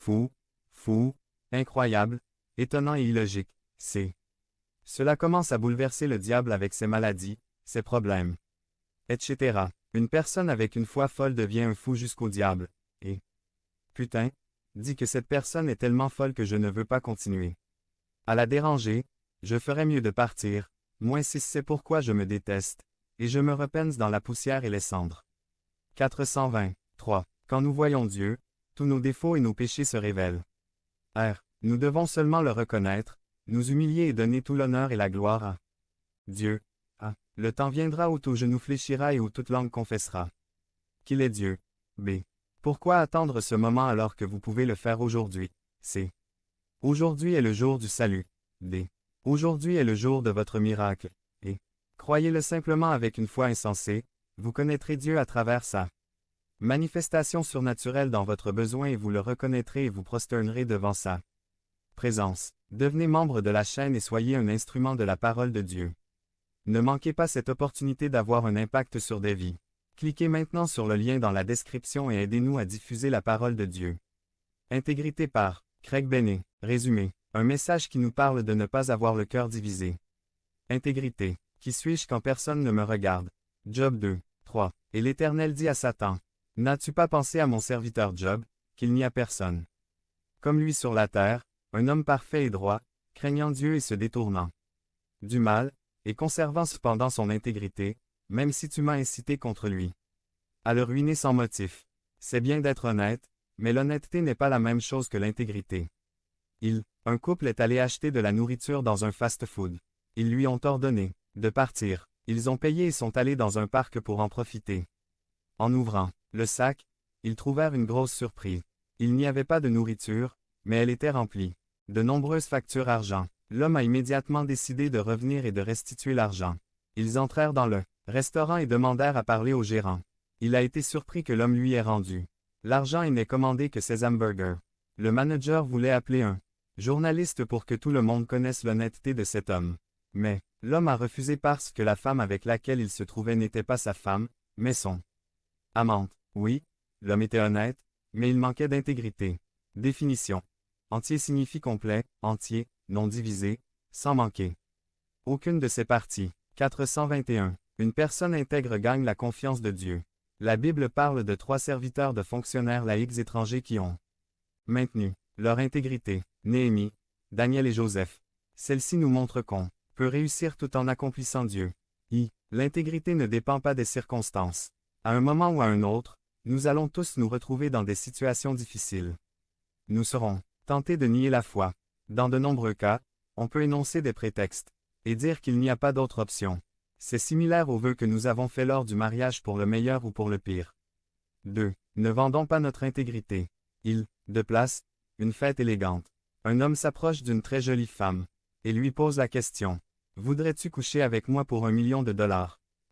Fou, fou, incroyable, étonnant et illogique, c'est. Cela commence à bouleverser le diable avec ses maladies, ses problèmes, etc. Une personne avec une foi folle devient un fou jusqu'au diable, et putain, dit que cette personne est tellement folle que je ne veux pas continuer. À la déranger, je ferais mieux de partir, moins si c'est pourquoi je me déteste, et je me repense dans la poussière et les cendres. 423. Quand nous voyons Dieu, tous nos défauts et nos péchés se révèlent. R. Nous devons seulement le reconnaître, nous humilier et donner tout l'honneur et la gloire à Dieu. A. Le temps viendra où tout genou fléchira et où toute langue confessera qu'il est Dieu. B. Pourquoi attendre ce moment alors que vous pouvez le faire aujourd'hui? C. Aujourd'hui est le jour du salut. D. Aujourd'hui est le jour de votre miracle. Et croyez-le simplement avec une foi insensée, vous connaîtrez Dieu à travers sa manifestation surnaturelle dans votre besoin et vous le reconnaîtrez et vous prosternerez devant sa présence. Devenez membre de la chaîne et soyez un instrument de la parole de Dieu. Ne manquez pas cette opportunité d'avoir un impact sur des vies. Cliquez maintenant sur le lien dans la description et aidez-nous à diffuser la parole de Dieu. Intégrité par Craig Bennett. Résumé. Un message qui nous parle de ne pas avoir le cœur divisé. Intégrité. Qui suis-je quand personne ne me regarde? Job 2. 3. Et l'Éternel dit à Satan, n'as-tu pas pensé à mon serviteur Job, qu'il n'y a personne comme lui sur la terre, un homme parfait et droit, craignant Dieu et se détournant du mal, et conservant cependant son intégrité, même si tu m'as incité contre lui à le ruiner sans motif. C'est bien d'être honnête, mais l'honnêteté n'est pas la même chose que l'intégrité. Un couple est allé acheter de la nourriture dans un fast-food. Ils lui ont ordonné de partir. Ils ont payé et sont allés dans un parc pour en profiter. En ouvrant le sac, ils trouvèrent une grosse surprise. Il n'y avait pas de nourriture, mais elle était remplie de nombreuses factures argent. L'homme a immédiatement décidé de revenir et de restituer l'argent. Ils entrèrent dans le restaurant et demandèrent à parler au gérant. Il a été surpris que l'homme lui ait rendu l'argent et n'ait commandé que ses hamburgers. Le manager voulait appeler un journaliste pour que tout le monde connaisse l'honnêteté de cet homme. Mais, l'homme a refusé parce que la femme avec laquelle il se trouvait n'était pas sa femme, mais son amante. Oui, l'homme était honnête, mais il manquait d'intégrité. Définition. Entier signifie complet, entier, non divisé, sans manquer aucune de ses parties. 421. Une personne intègre gagne la confiance de Dieu. La Bible parle de 3 serviteurs de fonctionnaires laïcs étrangers qui ont maintenu leur intégrité. Néhémie, Daniel et Joseph. Celle-ci nous montre qu'on peut réussir tout en accomplissant Dieu. L'intégrité ne dépend pas des circonstances. À un moment ou à un autre, nous allons tous nous retrouver dans des situations difficiles. Nous serons tentés de nier la foi. Dans de nombreux cas, on peut énoncer des prétextes et dire qu'il n'y a pas d'autre option. C'est similaire aux vœux que nous avons faits lors du mariage pour le meilleur ou pour le pire. 2. Ne vendons pas notre intégrité. De place, une fête élégante. Un homme s'approche d'une très jolie femme et lui pose la question. Voudrais-tu coucher avec moi pour $1 million?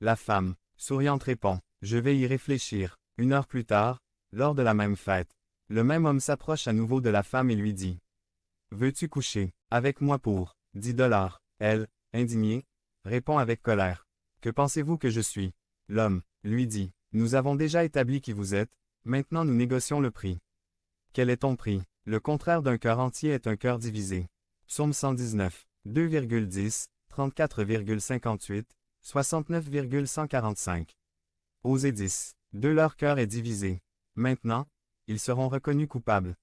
La femme, souriante répond. Je vais y réfléchir. 1 heure plus tard, lors de la même fête, le même homme s'approche à nouveau de la femme et lui dit. Veux-tu coucher avec moi pour $10? Elle, indignée, répond avec colère. Que pensez-vous que je suis? L'homme, lui dit. Nous avons déjà établi qui vous êtes, maintenant nous négocions le prix. Quel est ton prix? Le contraire d'un cœur entier est un cœur divisé. Psaume 119, 2,10, 34,58, 69,145. Osée 10. Leur cœur est divisé. Maintenant, ils seront reconnus coupables.